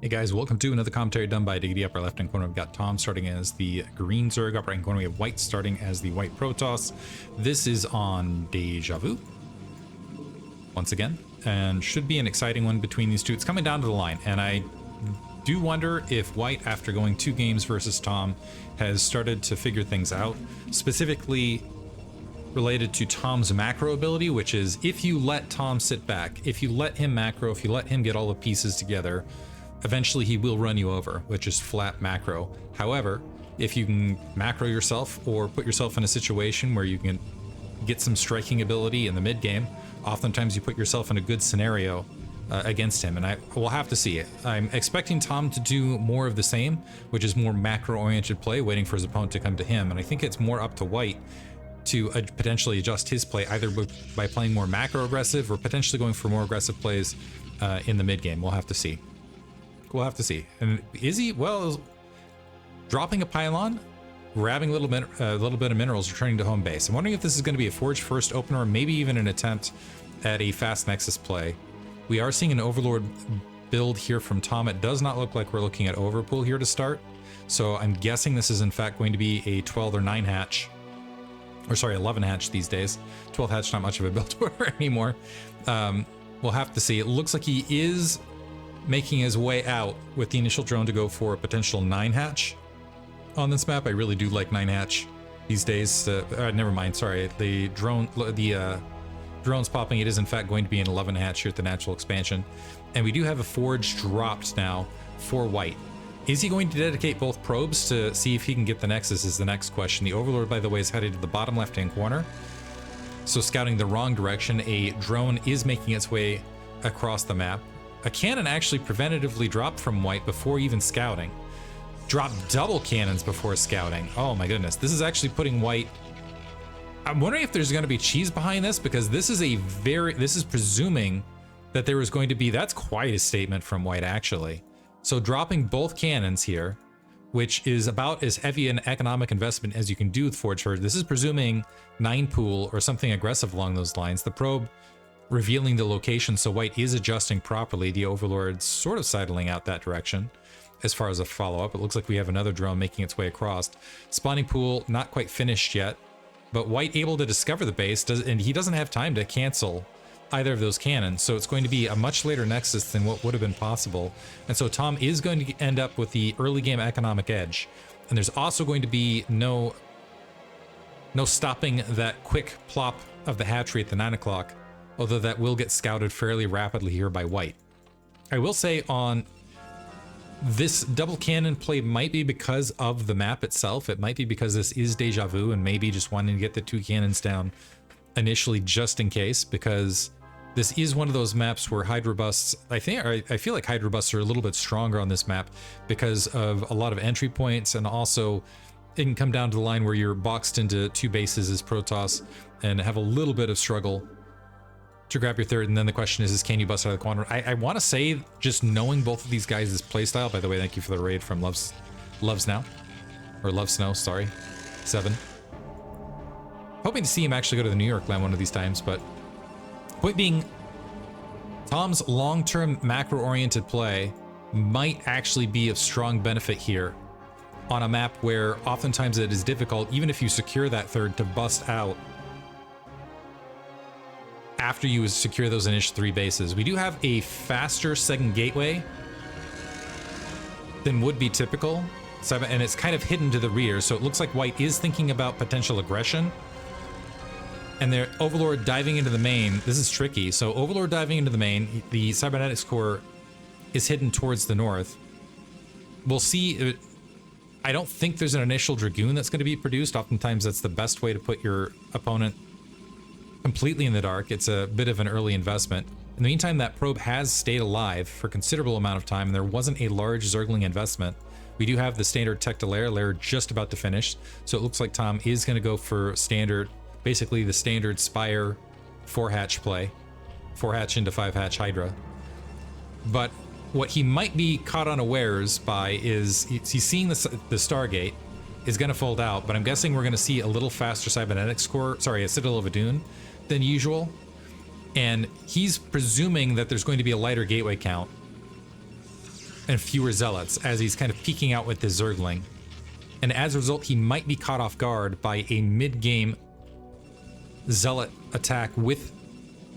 Hey guys, welcome to another commentary done by Diggity. Upper left hand corner, we've got Tom starting as the green Zerg. Upper right hand corner, we have White starting as the white Protoss. This is on Deja Vu, once again, and should be an exciting one between these two. It's coming down to the line, and I do wonder if White, after going 2 games versus Tom, has started to figure things out, specifically related to Tom's macro ability, which is if you let Tom sit back, if you let him macro, if you let him get all the pieces together, eventually he will run you over, which is flat macro. However, if you can macro yourself or put yourself in a situation where you can get some striking ability in the mid game, oftentimes you put yourself in a good scenario against him, and I will have to see it. I'm expecting Tom to do more of the same, which is more macro oriented play, waiting for his opponent to come to him, and I think it's more up to White to potentially adjust his play, either by playing more macro aggressive or potentially going for more aggressive plays in the mid game. We'll have to see. We'll have to see. And is he, well, dropping a pylon, grabbing a little bit of minerals, returning to home base? I'm wondering if this is going to be a Forge first opener, or maybe even an attempt at a fast Nexus play. We are seeing an Overlord build here from Tom. It does not look like we're looking at Overpool here to start, so I'm guessing this is in fact going to be a 12 or 9 hatch, or sorry, 11 hatch these days. 12 hatch, not much of a build order anymore. We'll have to see. It looks like he is making his way out with the initial drone to go for a potential 9 hatch on this map. I really do like 9 hatch these days. Never mind, sorry. The drone's popping. It is in fact going to be an 11 hatch here at the natural expansion. And we do have a Forge dropped now for White. Is he going to dedicate both probes to see if he can get the Nexus is the next question. The Overlord, by the way, is headed to the bottom left-hand corner, so scouting the wrong direction. A drone is making its way across the map. A cannon actually preventatively dropped from White before even scouting. Dropped double cannons before scouting. Oh my goodness. This is actually putting White... I'm wondering if there's going to be cheese behind this, because this is this is presuming that there was going to be... That's quite a statement from White, actually. So dropping both cannons here, which is about as heavy an economic investment as you can do with Forge First. This is presuming 9 pool or something aggressive along those lines. The probe revealing the location, so White is adjusting properly. The Overlord's sort of sidling out that direction as far as a follow-up. It looks like we have another drone making its way across. Spawning pool not quite finished yet, but White able to discover the base, and he doesn't have time to cancel either of those cannons, so it's going to be a much later Nexus than what would have been possible. And so Tom is going to end up with the early game economic edge, and there's also going to be no stopping that quick plop of the hatchery at the 9 o'clock, although that will get scouted fairly rapidly here by White. I will say on this double cannon play might be because of the map itself. It might be because this is Deja Vu and maybe just wanting to get the 2 cannons down initially just in case, because this is one of those maps where Hydra busts, I feel like Hydra busts are a little bit stronger on this map because of a lot of entry points, and also it can come down to the line where you're boxed into 2 bases as Protoss and have a little bit of struggle to grab your third. And then the question is can you bust out of the quadrant? I want to say, just knowing both of these guys' playstyle, by the way, thank you for the raid from Loves Now, or Love Snow, sorry, 7. Hoping to see him actually go to the New York land one of these times, but point being, Tom's long-term macro-oriented play might actually be of strong benefit here on a map where oftentimes it is difficult, even if you secure that third, to bust out after you secure those initial 3 bases. We do have a faster second gateway than would be typical, and it's kind of hidden to the rear, so it looks like White is thinking about potential aggression. And their Overlord diving into the main, this is tricky. So Overlord diving into the main, the Cybernetics core is hidden towards the north. We'll see. I don't think there's an initial Dragoon that's going to be produced. Oftentimes that's the best way to put your opponent completely in the dark. It's a bit of an early investment. In the meantime, that probe has stayed alive for a considerable amount of time, and there wasn't a large Zergling investment. We do have the standard tech to lair just about to finish, so it looks like Tom is going to go for standard, basically the standard Spire 4-hatch play, 4-hatch into 5-hatch Hydra. But what he might be caught unawares by is he's seeing the Stargate is going to fold out, but I'm guessing we're going to see a little faster Cybernetics core, sorry, a Citadel of Adun than usual, and he's presuming that there's going to be a lighter gateway count. and fewer zealots as he's kind of peeking out with his Zergling. And as a result, he might be caught off guard by a mid-game zealot attack with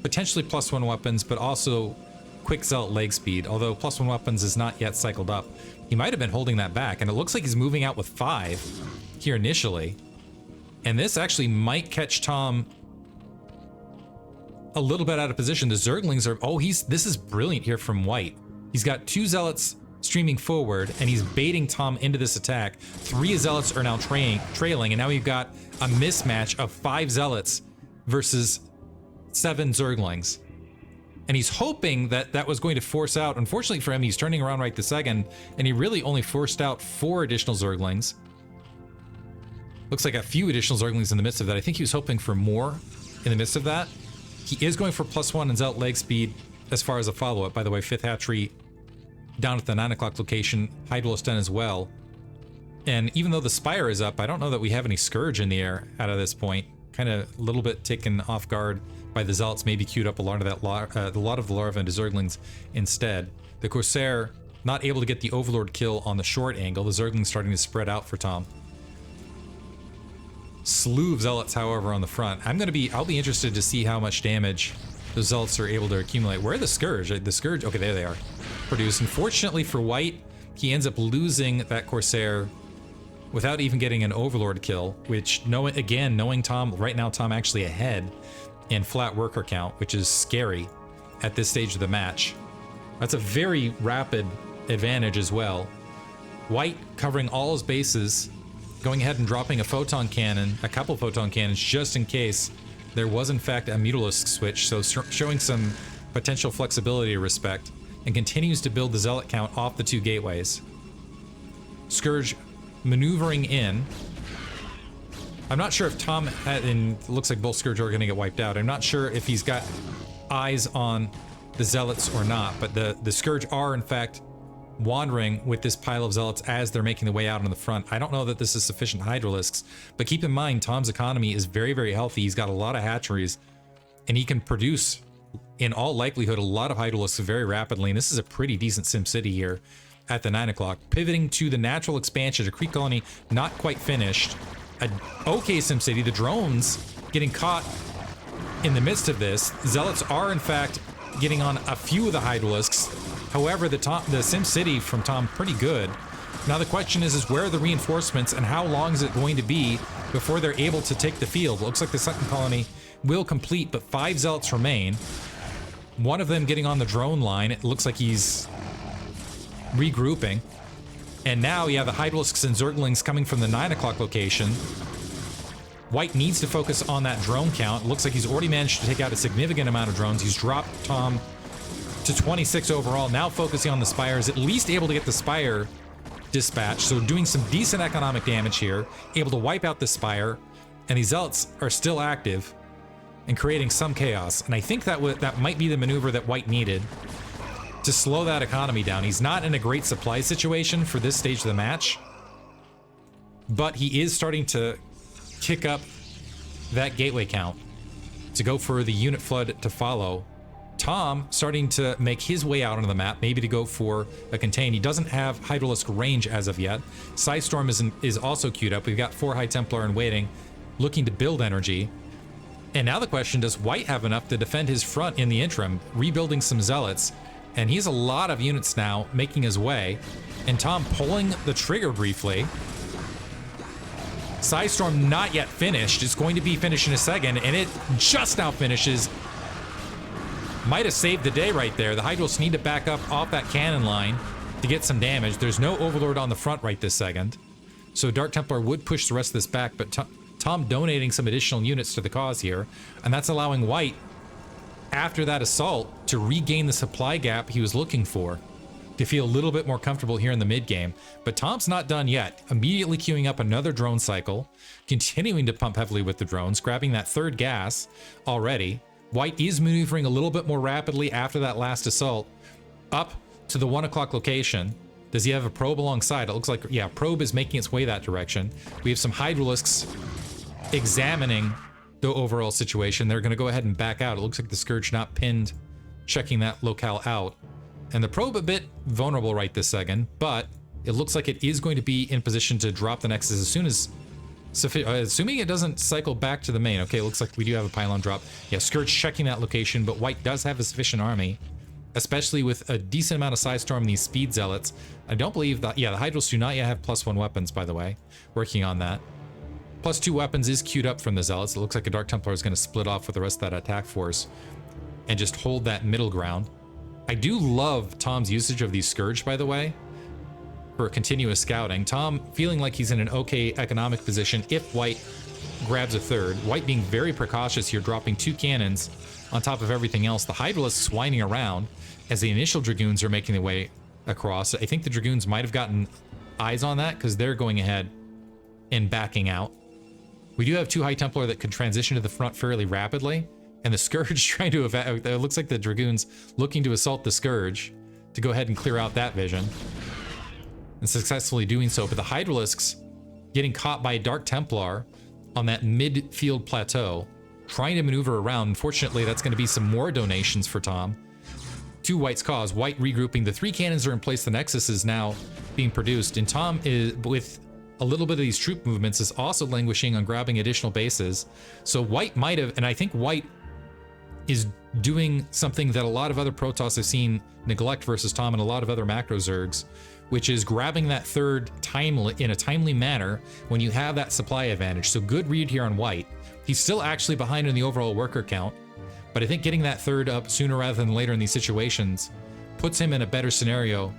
potentially +1 weapons, but also quick zealot leg speed, although +1 weapons is not yet cycled up. He might have been holding that back, and it looks like he's moving out with 5 here initially. And this actually might catch Tom a little bit out of position. The Zerglings are, oh, this is brilliant here from White. He's got 2 zealots streaming forward, and he's baiting Tom into this attack. 3 zealots are now trailing, and now we've got a mismatch of 5 zealots versus 7 Zerglings. And he's hoping that that was going to force out. Unfortunately for him, he's turning around right this second, and he really only forced out 4 additional Zerglings. Looks like a few additional Zerglings in the midst of that. I think he was hoping for more in the midst of that. He is going for +1 and zealot leg speed as far as a follow-up. By the way, 5th hatchery down at the 9 o'clock location. Hydralis done as well. And even though the Spire is up, I don't know that we have any Scourge in the air out of this point. Kind of a little bit taken off guard by the Zealots, maybe queued up a lot of that a lot of the Larva into Zerglings instead. The Corsair not able to get the Overlord kill on the short angle. The Zerglings starting to spread out for Tom. Slew of Zealots, however, on the front. I'll be interested to see how much damage the Zealots are able to accumulate. Where are the Scourge? The Scourge, okay, there they are. Produced. Unfortunately for White, he ends up losing that Corsair without even getting an Overlord kill, which, knowing Tom, right now Tom actually ahead in flat worker count, which is scary at this stage of the match. That's a very rapid advantage as well. White covering all his bases, going ahead and dropping a photon cannon, a couple photon cannons, just in case there was in fact a Mutalisk switch, so showing some potential flexibility to respect, and continues to build the Zealot count off the 2 gateways. Scourge maneuvering in. I'm not sure if Tom looks like both Scourge are going to get wiped out. I'm not sure if he's got eyes on the Zealots or not, but the Scourge are in fact wandering with this pile of Zealots as they're making the way out on the front. I don't know that this is sufficient Hydralisks, but keep in mind Tom's economy is very, very healthy. He's got a lot of hatcheries, and he can produce, in all likelihood, a lot of Hydralisks very rapidly, and this is a pretty decent SimCity here at the 9 o'clock. Pivoting to the natural expansion to Creek Colony, not quite finished. An okay SimCity, the drones getting caught in the midst of this. Zealots are in fact getting on a few of the Hydralisks. However, the SimCity from Tom, pretty good. Now the question is where are the reinforcements and how long is it going to be before they're able to take the field? Looks like the second colony will complete, but 5 Zealots remain. One of them getting on the drone line. It looks like he's regrouping. And now, yeah, the Hydralisks and Zerglings coming from the 9 o'clock location. White needs to focus on that drone count. It looks like he's already managed to take out a significant amount of drones. He's dropped Tom to 26 overall. Now focusing on the Spires, at least able to get the Spire dispatched. So doing some decent economic damage here. Able to wipe out the Spire. And these Zealots are still active and creating some chaos. And I think that might be the maneuver that White needed to slow that economy down. He's not in a great supply situation for this stage of the match, but he is starting to kick up that gateway count to go for the unit flood to follow. Tom starting to make his way out onto the map, maybe to go for a contain. He doesn't have Hydralisk range as of yet. Psystorm is also queued up. We've got 4 High Templar in waiting, looking to build energy. And now the question, does White have enough to defend his front in the interim, rebuilding some Zealots? And he's a lot of units now making his way. And Tom pulling the trigger briefly. Psystorm not yet finished. It's going to be finished in a second, and it just now finishes. Might have saved the day right there. The Hydros need to back up off that cannon line to get some damage. There's no Overlord on the front right this second. So Dark Templar would push the rest of this back, but Tom donating some additional units to the cause here. And that's allowing White, after that assault, to regain the supply gap he was looking for, to feel a little bit more comfortable here in the mid game. But Tom's not done yet. Immediately queuing up another drone cycle, continuing to pump heavily with the drones, grabbing that 3rd gas already. White is maneuvering a little bit more rapidly after that last assault up to the 1 o'clock location. Does he have a probe alongside? It looks like, yeah, probe is making its way that direction. We have some Hydralisks examining the overall situation. They're going to go ahead and back out. It looks like the Scourge not pinned, checking that locale out. And the probe a bit vulnerable right this second, but it looks like it is going to be in position to drop the Nexus as soon as, assuming it doesn't cycle back to the main. Okay, it looks like we do have a pylon drop. Yeah, Scourge checking that location, but White does have a sufficient army, especially with a decent amount of Sidestorm and these Speed Zealots. I don't believe that, yeah, the Hydros do not yet have +1 weapons, by the way. Working on that. +2 weapons is queued up from the Zealots. It looks like a Dark Templar is going to split off with the rest of that attack force and just hold that middle ground. I do love Tom's usage of these Scourge, by the way, for continuous scouting. Tom feeling like he's in an okay economic position if White grabs a third. White being very precautious here, dropping 2 cannons on top of everything else. The Hydralisks whining around as the initial Dragoons are making their way across. I think the Dragoons might have gotten eyes on that because they're going ahead and backing out. We do have 2 High Templar that can transition to the front fairly rapidly. And the Scourge trying to evacuate. It looks like the Dragoons looking to assault the Scourge to go ahead and clear out that vision. And successfully doing so. But the Hydralisks getting caught by Dark Templar on that midfield plateau, trying to maneuver around. Unfortunately, that's going to be some more donations for Tom to White's cause. White regrouping. The 3 cannons are in place. The Nexus is now being produced. And Tom is, with a little bit of these troop movements, is also languishing on grabbing additional bases. So White might have, and I think White is doing something that a lot of other Protoss have seen neglect versus Tom and a lot of other macro Zergs, which is grabbing that third in a timely manner when you have that supply advantage. So good read here on White. He's still actually behind in the overall worker count, but I think getting that third up sooner rather than later in these situations puts him in a better scenario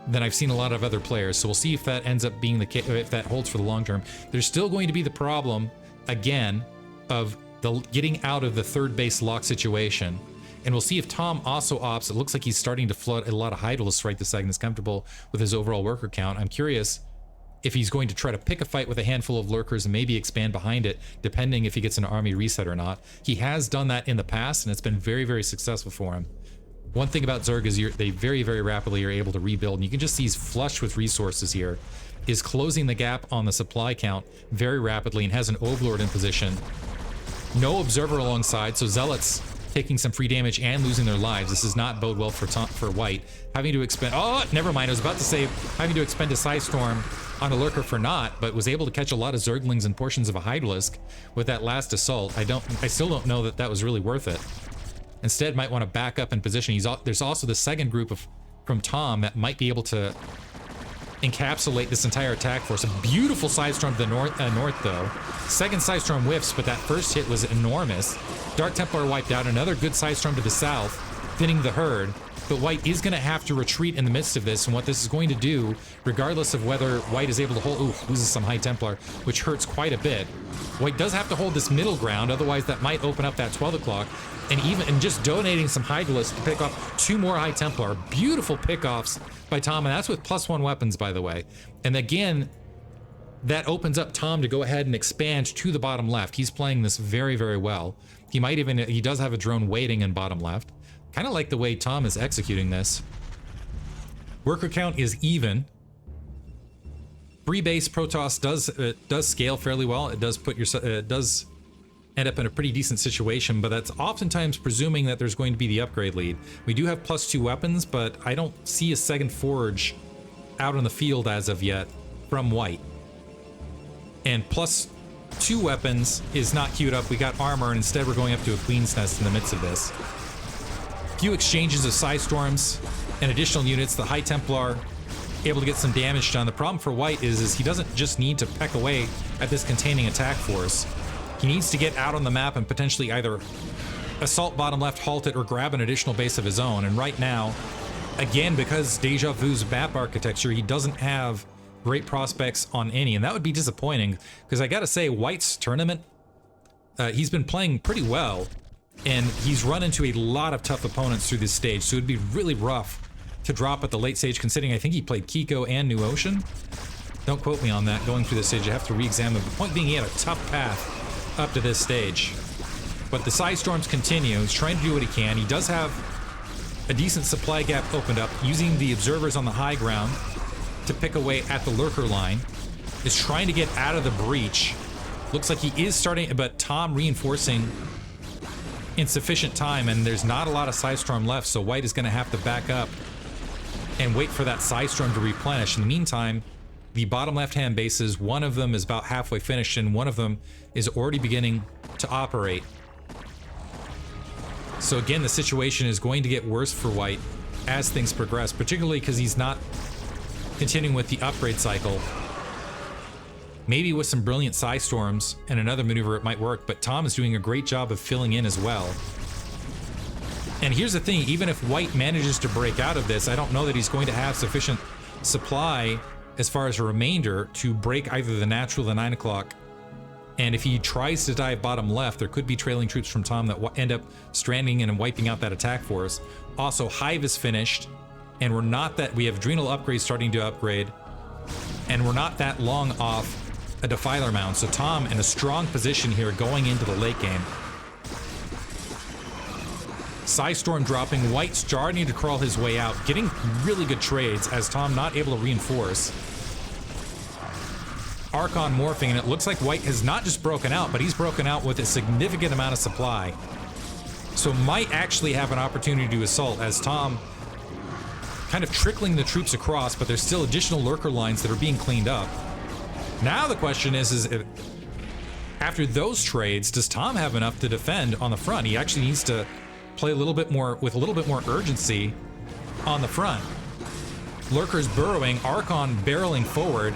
than I've seen a lot of other players. So we'll see if that ends up being the case, if that holds for the long term. There's still going to be the problem, again, of the getting out of the third base lock situation. And we'll see if Tom also opts. It looks like he's starting to flood a lot of Hydralisks right this second. He's comfortable with his overall worker count. I'm curious if he's going to try to pick a fight with a handful of lurkers and maybe expand behind it, depending if he gets an army reset or not. He has done that in the past, and it's been very, very successful for him. One thing about Zerg is they very, very rapidly are able to rebuild, and you can just see he's flush with resources here. Is closing the gap on the supply count very rapidly and has an Overlord in position. No Observer alongside, so Zealots taking some free damage and losing their lives. This does not bode well for White. Having to expend... Oh, never mind. I was about to say having to expend a Psystorm on a Lurker for naught, but was able to catch a lot of Zerglings and portions of a Hydralisk with that last assault. I still don't know that that was really worth it. Instead, might want to back up in position. There's also the second group from Tom that might be able to encapsulate this entire attack force. A beautiful Sidestorm to the north though. Second Sidestorm whiffs, but that first hit was enormous. Dark Templar wiped out. Another good Sidestorm to the south, thinning the herd. But White is going to have to retreat in the midst of this, and what this is going to do, regardless of whether White is able to hold... Ooh, loses some High Templar, which hurts quite a bit. White does have to hold this middle ground, otherwise that might open up that 12 o'clock. And just donating some Hydralisks to pick off 2 more High Templar. Beautiful pickoffs by Tom, and that's with +1 weapons, by the way. And again, that opens up Tom to go ahead and expand to the bottom left. He's playing this very, very well. He does have a drone waiting in bottom left. Kind of like the way Tom is executing this. Worker count is even. Free base Protoss does scale fairly well. It does end up in a pretty decent situation, but that's oftentimes presuming that there's going to be the upgrade lead. We do have +2 weapons, but I don't see a second forge out on the field as of yet from White. And +2 weapons is not queued up. We got armor, and instead we're going up to a Queen's Nest in the midst of this. Few exchanges of Psystorms and additional units. The High Templar able to get some damage done. The problem for White is he doesn't just need to peck away at this containing attack force. He needs to get out on the map and potentially either assault bottom left, halt it, or grab an additional base of his own. And right now, again, because Deja Vu's map architecture, he doesn't have great prospects on any, and that would be disappointing, because I gotta say, White's tournament, he's been playing pretty well, and he's run into a lot of tough opponents through this stage, so it'd be really rough to drop at the late stage, considering I think he played Kiko and New Ocean. Don't quote me on that. Going through this stage, I have to re-examine. The point being, he had a tough path up to this stage. But the Sidestorms continue. He's trying to do what he can. He does have a decent supply gap opened up, using the observers on the high ground to pick away at the lurker line. Is trying to get out of the breach. Looks like he is starting, but Tom reinforcing in sufficient time, and there's not a lot of Sidestorm left, so White is going to have to back up and wait for that Psystorm to replenish. In the meantime, the bottom left-hand bases, one of them is about halfway finished, and one of them is already beginning to operate. So again, the situation is going to get worse for White as things progress, particularly because he's not continuing with the upgrade cycle. Maybe with some brilliant Psystorms and another maneuver it might work, but Tom is doing a great job of filling in as well. And here's the thing, even if White manages to break out of this, I don't know that he's going to have sufficient supply as far as a remainder to break either the natural or the 9 o'clock. And if he tries to dive bottom left, there could be trailing troops from Tom that end up stranding and wiping out that attack force. Also, Hive is finished, and we have Adrenal upgrades starting to upgrade, and we're not that long off a Defiler Mound. So Tom in a strong position here going into the late game. Psystorm dropping, White starting to crawl his way out, getting really good trades as Tom not able to reinforce. Archon morphing, and it looks like White has not just broken out, but he's broken out with a significant amount of supply. So might actually have an opportunity to assault as Tom kind of trickling the troops across, but there's still additional lurker lines that are being cleaned up. Now the question is if, after those trades, does Tom have enough to defend on the front? He actually needs to play a little bit more with a little bit more urgency on the front. Lurkers burrowing, Archon barreling forward.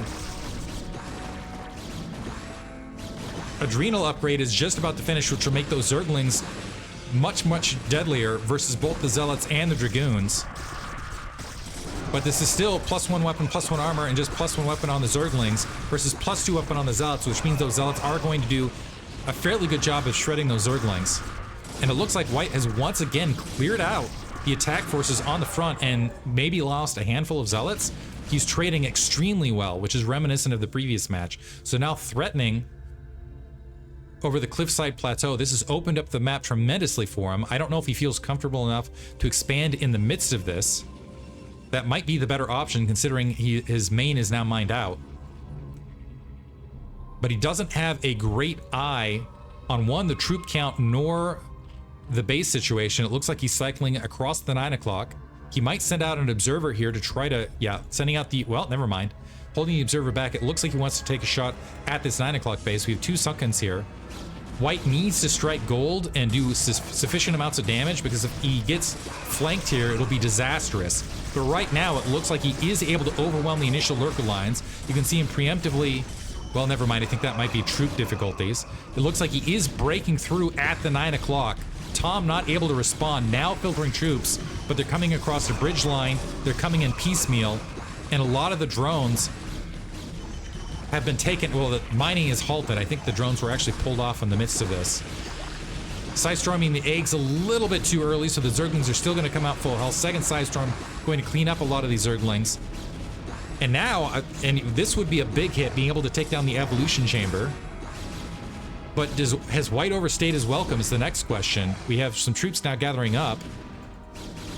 Adrenal upgrade is just about to finish, which will make those Zerglings much, much deadlier versus both the Zealots and the Dragoons. But this is still +1 weapon, +1 armor, and just +1 weapon on the Zerglings versus +2 weapon on the Zealots, which means those Zealots are going to do a fairly good job of shredding those Zerglings. And it looks like White has once again cleared out the attack forces on the front and maybe lost a handful of Zealots. He's trading extremely well, which is reminiscent of the previous match. So now threatening over the cliffside plateau. This has opened up the map tremendously for him. I don't know if he feels comfortable enough to expand in the midst of this. That might be the better option considering his main is now mined out. But he doesn't have a great eye on one, the troop count, nor the base situation. It looks like he's cycling across the 9 o'clock. He might send out an observer here to try to, sending out the, well, never mind. Holding the observer back, it looks like he wants to take a shot at this 9 o'clock base. We have 2 Sunkens here. White needs to strike gold and do sufficient amounts of damage, because if he gets flanked here, it'll be disastrous. But right now, it looks like he is able to overwhelm the initial lurker lines. You can see him preemptively, well, never mind, I think that might be troop difficulties. It looks like he is breaking through at the 9 o'clock. Tom not able to respond, now filtering troops, but they're coming across the bridge line, they're coming in piecemeal, and a lot of the drones have been taken. Well, the mining is halted. I think the drones were actually pulled off in the midst of this. Psystorming the eggs a little bit too early, so the Zerglings are still going to come out full health. Second Psystorm going to clean up a lot of these Zerglings. And now, and this would be a big hit, being able to take down the Evolution Chamber. But has White overstayed his welcome is the next question. We have some troops now gathering up.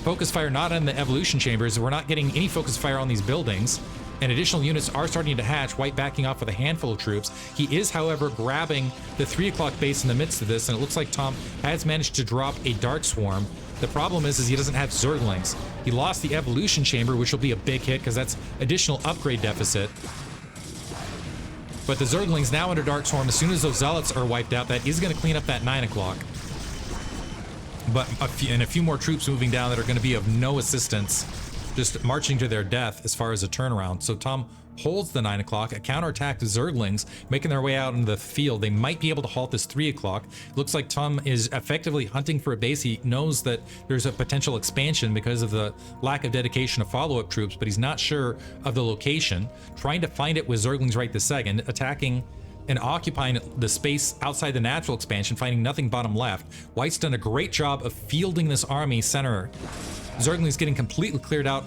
Focus fire not on the Evolution Chambers. We're not getting any focus fire on these buildings. And additional units are starting to hatch. White backing off with a handful of troops. He is, however, grabbing the 3 o'clock base in the midst of this, and it looks like Tom has managed to drop a Dark Swarm. The problem is he doesn't have Zerglings. He lost the Evolution Chamber, which will be a big hit because that's additional upgrade deficit. But the Zerglings now under Dark Swarm. As soon as those Zealots are wiped out, that is going to clean up that 9 o'clock. But a few more troops moving down that are going to be of no assistance, just marching to their death as far as a turnaround. So Tom holds the 9 o'clock. A counterattack to Zerglings making their way out into the field. They might be able to halt this 3 o'clock. Looks like Tom is effectively hunting for a base. He knows that there's a potential expansion because of the lack of dedication of follow-up troops, but he's not sure of the location. Trying to find it with Zerglings right this second, attacking and occupying the space outside the natural expansion, finding nothing bottom left. White's done a great job of fielding this army center. Zerglings getting completely cleared out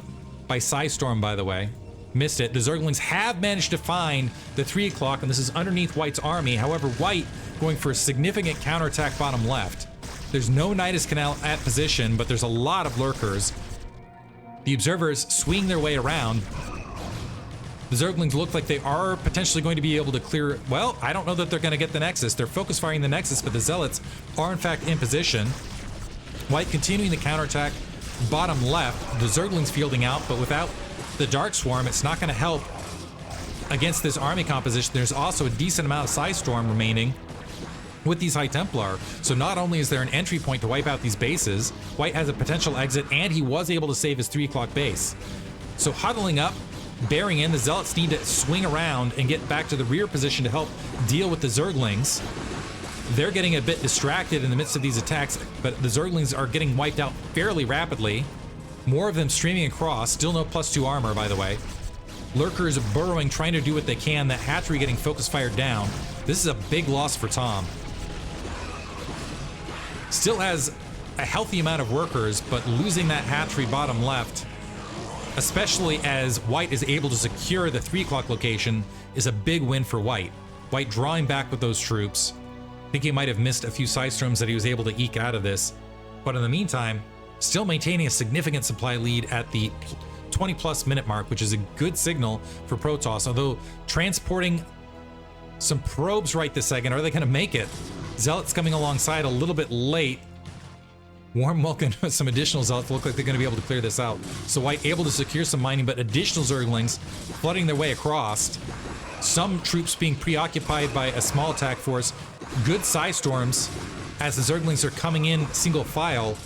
by Psystorm, by the way. Missed it. The Zerglings have managed to find the 3 o'clock, and this is underneath White's army. However, White going for a significant counterattack bottom left. There's no Nidus Canal at position, but there's a lot of lurkers. The observers swing their way around. The Zerglings look like they are potentially going to be able to clear. Well, I don't know that they're going to get the Nexus. They're focus firing the Nexus, but the Zealots are in fact in position. White continuing the counterattack bottom left, the Zerglings fielding out, but without the Dark Swarm, it's not going to help against this army composition. There's also a decent amount of Psi Storm remaining with these High Templar. So not only is there an entry point to wipe out these bases, White has a potential exit, and he was able to save his 3 o'clock base. So huddling up, bearing in, the Zealots need to swing around and get back to the rear position to help deal with the Zerglings. They're getting a bit distracted in the midst of these attacks, but the Zerglings are getting wiped out fairly rapidly. More of them streaming across, still no +2 armor, by the way. Lurkers burrowing, trying to do what they can. That hatchery getting focus fired down. This is a big loss for Tom. Still has a healthy amount of workers, but losing that hatchery bottom left, especially as White is able to secure the 3 o'clock location, is a big win for White. White drawing back with those troops. I think he might have missed a few side storms that he was able to eke out of this. But in the meantime, still maintaining a significant supply lead at the 20+ minute mark, which is a good signal for Protoss. Although transporting some probes right this second, are they going to make it? Zealots coming alongside a little bit late. Warm welcome with some additional Zealots. Look like they're going to be able to clear this out. So White able to secure some mining, but additional Zerglings flooding their way across. Some troops being preoccupied by a small attack force. Good Psi Storms as the Zerglings are coming in single file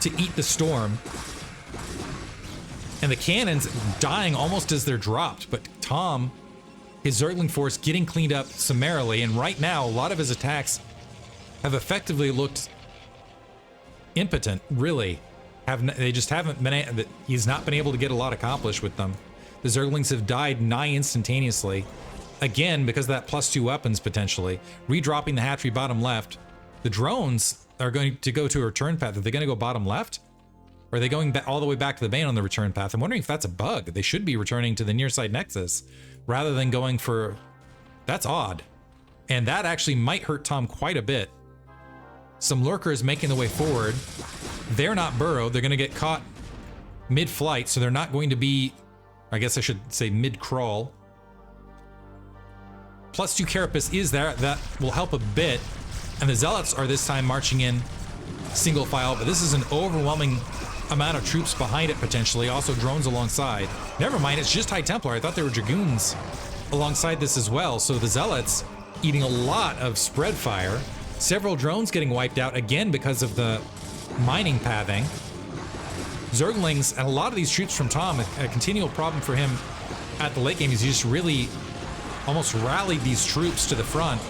to eat the storm. And the cannons dying almost as they're dropped, but Tom, his Zergling force getting cleaned up summarily, and right now a lot of his attacks have effectively looked impotent, really. They just haven't been, he's not been able to get a lot accomplished with them. The Zerglings have died nigh instantaneously. Again, because of that +2 weapons potentially. Redropping the hatchery bottom left. The drones are going to go to a return path. Are they going to go bottom left? Or are they going all the way back to the main on the return path? I'm wondering if that's a bug. They should be returning to the near side nexus rather than going for... That's odd. And that actually might hurt Tom quite a bit. Some lurkers making the way forward. They're not burrowed. They're going to get caught mid-flight, so they're not going to be... I guess I should say mid-crawl. +2 Carapace is there. That will help a bit. And the Zealots are this time marching in single file, but this is an overwhelming amount of troops behind it potentially. Also drones alongside. Never mind, it's just High Templar. I thought there were Dragoons alongside this as well. So the Zealots eating a lot of spread fire. Several drones getting wiped out again because of the mining pathing. Zerglings and a lot of these troops from Tom, a continual problem for him at the late game is he just really almost rallied these troops to the front.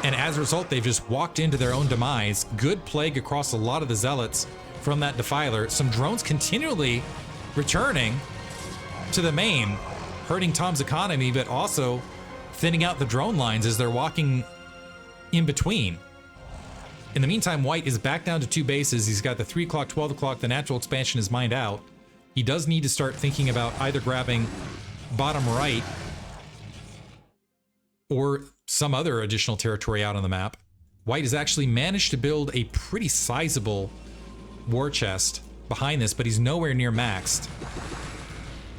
And as a result, they've just walked into their own demise. Good plague across a lot of the Zealots from that Defiler. Some drones continually returning to the main, hurting Tom's economy, but also thinning out the drone lines as they're walking in between. In the meantime, White is back down to 2 bases. He's got the 3 o'clock, 12 o'clock. The natural expansion is mined out. He does need to start thinking about either grabbing bottom right or some other additional territory out on the map. White has actually managed to build a pretty sizable war chest behind this, but he's nowhere near maxed.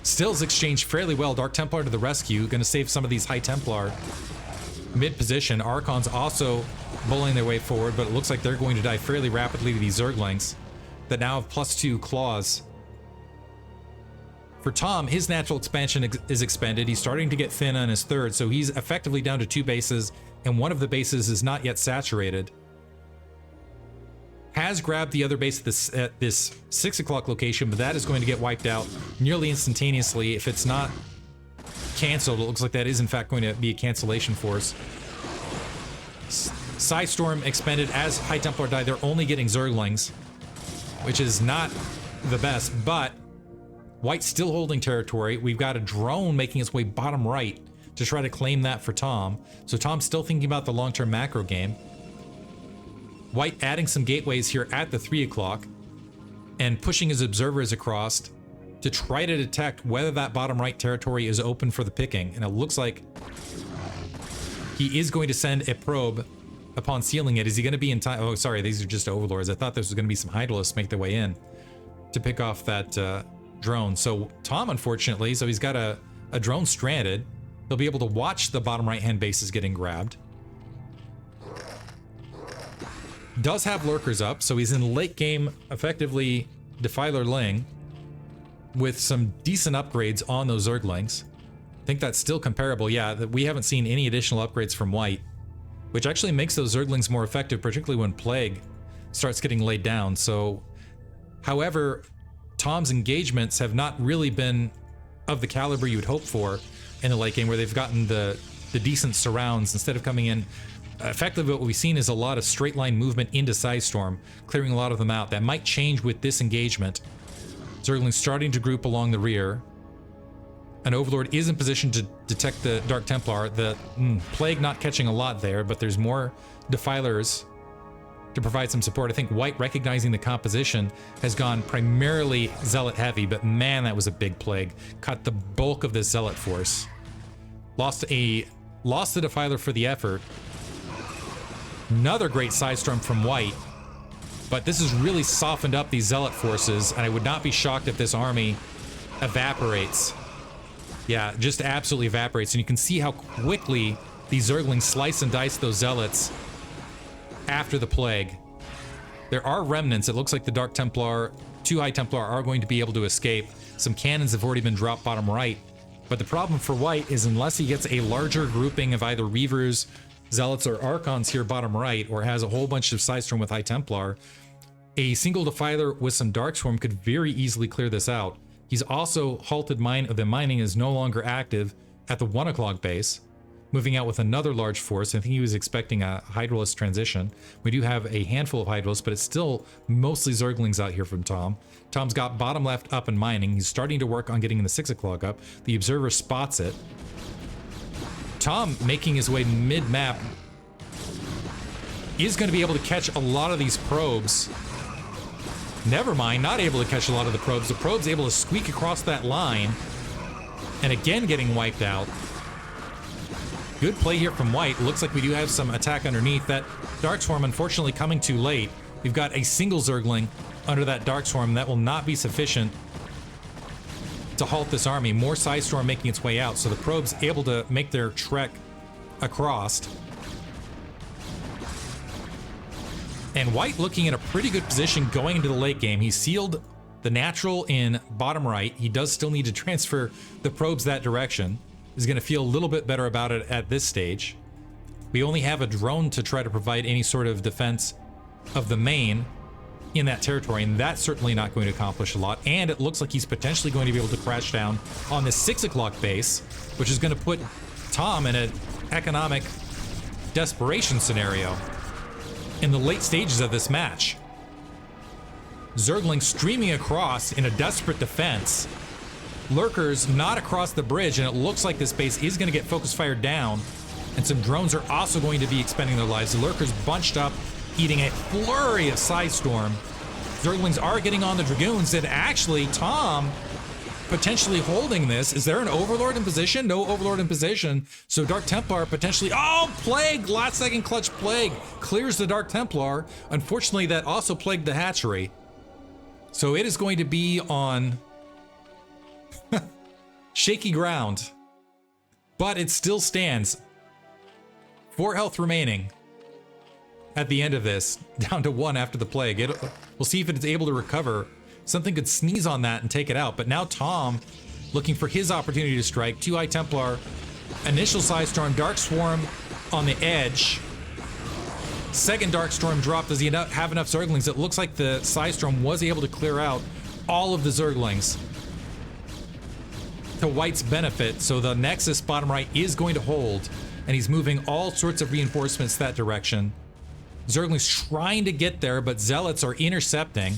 Still's exchanged fairly well. Dark Templar to the rescue, going to save some of these High Templar mid-position. Archons also bullying their way forward, but it looks like they're going to die fairly rapidly to these Zerglings that now have +2 claws. For Tom, his natural expansion is expended. He's starting to get thin on his third, so he's effectively down to 2 bases, and one of the bases is not yet saturated. Has grabbed the other base at this 6 o'clock location, but that is going to get wiped out nearly instantaneously if it's not canceled. It looks like that is in fact going to be a cancellation force. Psi Storm expended as High Templar die. They're only getting Zerglings, which is not the best, but White's still holding territory. We've got a drone making its way bottom right to try to claim that for Tom. So Tom's still thinking about the long-term macro game. White adding some gateways here at the 3 o'clock and pushing his observers across to try to detect whether that bottom right territory is open for the picking. And it looks like he is going to send a probe upon sealing it. Is he going to be in time? Oh, sorry, these are just overlords. I thought this was going to be some Hydralisks make their way in to pick off that drone. So Tom, unfortunately, so he's got a drone stranded. He'll be able to watch the bottom right-hand bases getting grabbed. does have lurkers up, so he's in late game effectively Defiler Ling with some decent upgrades on those Zerglings. I think that's still comparable. Yeah, we haven't seen any additional upgrades from White, which actually makes those Zerglings more effective, particularly when Plague starts getting laid down. So, however, Tom's engagements have not really been of the caliber you would hope for in the late game, where they've gotten the decent surrounds instead of coming in. Effectively, what we've seen is a lot of straight line movement into Sidestorm, clearing a lot of them out. That might change with this engagement. Zerglings starting to group along the rear. An Overlord is in position to detect the Dark Templar. The Plague not catching a lot there, but there's more Defilers to provide some support. I think White, recognizing the composition, has gone primarily Zealot heavy, but man, that was a big Plague. Cut the bulk of this Zealot force. Lost the Defiler for the effort. Another great Sidestorm from White, but this has really softened up these Zealot forces, and I would not be shocked if this army evaporates. Yeah, just absolutely evaporates, and you can see how quickly these Zerglings slice and dice those Zealots after the Plague. There are remnants. It looks like the Dark Templar, 2 High Templar are going to be able to escape. Some cannons have already been dropped bottom right, but the problem for White is unless he gets a larger grouping of either Reavers, Zealots, or Archons here bottom right, or has a whole bunch of Sidestorm with High Templar, a single Defiler with some Darkstorm could very easily clear this out. He's also halted the mining is no longer active at the 1 o'clock base, moving out with another large force. I think he was expecting a Hydralisk transition. We do have a handful of Hydralisks, but it's still mostly Zerglings out here from Tom. Tom's got bottom left up and mining. He's starting to work on getting the 6 o'clock up. The Observer spots it. Tom, making his way mid-map, is going to be able to catch a lot of these probes. Never mind, not able to catch a lot of the probes. The probe's able to squeak across that line, and again getting wiped out. Good play here from White. Looks like we do have some attack underneath. That Darkstorm, unfortunately, coming too late. We've got a single Zergling under that Darkstorm. That will not be sufficient to halt this army. More Sidestorm making its way out, so the probe's able to make their trek across. And White looking in a pretty good position going into the late game. He sealed the natural in bottom right. He does still need to transfer the probes that direction. He's going to feel a little bit better about it at this stage. We only have a drone to try to provide any sort of defense of the main in that territory, and that's certainly not going to accomplish a lot. And it looks like he's potentially going to be able to crash down on this 6 o'clock base, which is going to put Tom in an economic desperation scenario in the late stages of this match. Zergling streaming across in a desperate defense. Lurkers not across the bridge, and it looks like this base is going to get focus fired down, and some drones are also going to be expending their lives. The Lurkers bunched up, eating a flurry of Sidestorm. Zerglings are getting on the Dragoons, and actually Tom potentially holding this. Is there an Overlord in position? No Overlord in position, so Dark Templar potentially... Oh, Plague! Last second clutch Plague clears the Dark Templar. Unfortunately, that also plagued the hatchery. So it is going to be on shaky ground, but it still stands. 4 health remaining at the end of this, down to 1 after the Plague. We'll see if it's able to recover. Something could sneeze on that and take it out, but now Tom looking for his opportunity to strike. 2 High Templar, initial Sidestorm, Dark Swarm on the edge. Second Dark Storm drop. Does he have enough Zerglings? It looks like the Sidestorm was able to clear out all of the Zerglings to White's benefit, so the Nexus bottom right is going to hold, and he's moving all sorts of reinforcements that direction. Zerglings trying to get there, but Zealots are intercepting.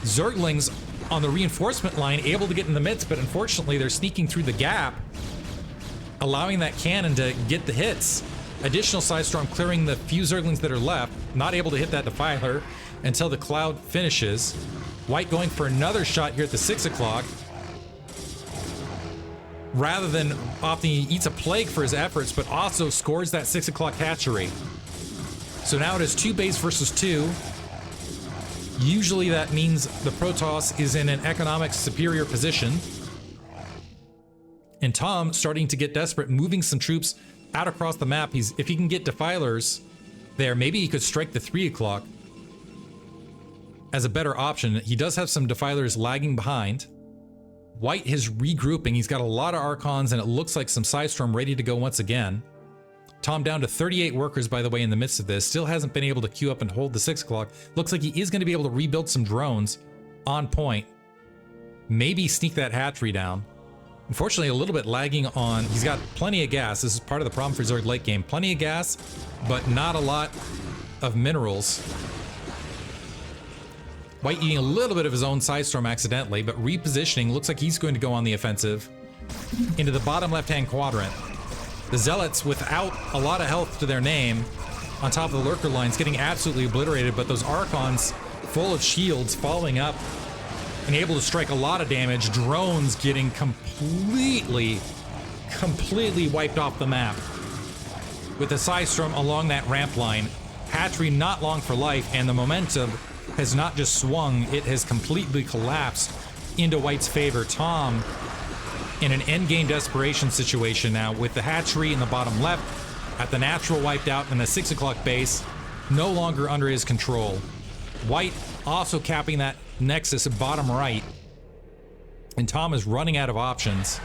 Zerglings on the reinforcement line able to get in the midst, but unfortunately they're sneaking through the gap, allowing that cannon to get the hits. Additional Sidestorm clearing the few Zerglings that are left, not able to hit that Defiler until the cloud finishes. White going for another shot here at the 6 o'clock. Rather than opting, he eats a Plague for his efforts, but also scores that 6 o'clock hatchery. So now it is 2 base versus 2. Usually that means the Protoss is in an economic superior position. And Tom starting to get desperate, moving some troops out across the map. If he can get defilers there, maybe he could strike the 3 o'clock as a better option. He does have some defilers lagging behind. White is regrouping. He's got a lot of Archons, and it looks like some Psystorm ready to go once again. Tom down to 38 workers, by the way, in the midst of this. Still hasn't been able to queue up and hold the 6 o'clock. Looks like he is going to be able to rebuild some drones on point. Maybe sneak that hatchery down. Unfortunately, a little bit lagging on... He's got plenty of gas. This is part of the problem for Zerg late game. Plenty of gas, but not a lot of minerals. White eating a little bit of his own Psystorm accidentally, but repositioning. Looks like he's going to go on the offensive into the bottom left-hand quadrant. The Zealots, without a lot of health to their name, on top of the lurker lines, getting absolutely obliterated, but those Archons full of shields following up and able to strike a lot of damage. Drones getting completely wiped off the map. With the Psystorm along that ramp line, hatchery not long for life, and the momentum has not just swung, it has completely collapsed into White's favor. Tom in an endgame desperation situation now with the hatchery in the bottom left, at the natural wiped out, and the 6 o'clock base no longer under his control. White also capping that nexus at bottom right, and Tom is running out of options.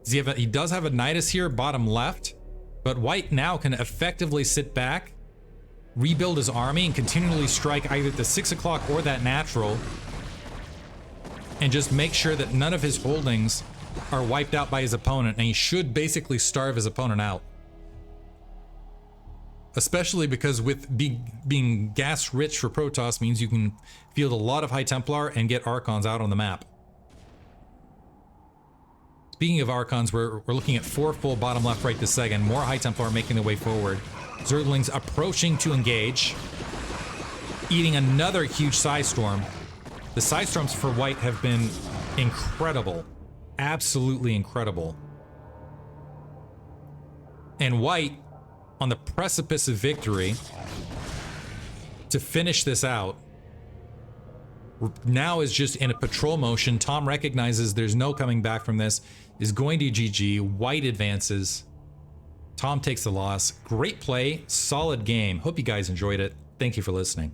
He does have a Nidus here bottom left, but White now can effectively sit back, rebuild his army, and continually strike either the 6 o'clock or that natural, and just make sure that none of his holdings are wiped out by his opponent, and he should basically starve his opponent out. Especially because with being gas rich for Protoss means you can field a lot of High Templar and get Archons out on the map. Speaking of Archons, we're looking at 4 full bottom left right this second. More High Templar making their way forward. Zerglings approaching to engage, eating another huge Psystorm. The Psystorms for White have been incredible. Absolutely incredible. And White, on the precipice of victory, to finish this out, now is just in a patrol motion. Tom recognizes there's no coming back from this, is going to GG. White advances. Tom takes the loss. Great play, solid game. Hope you guys enjoyed it. Thank you for listening.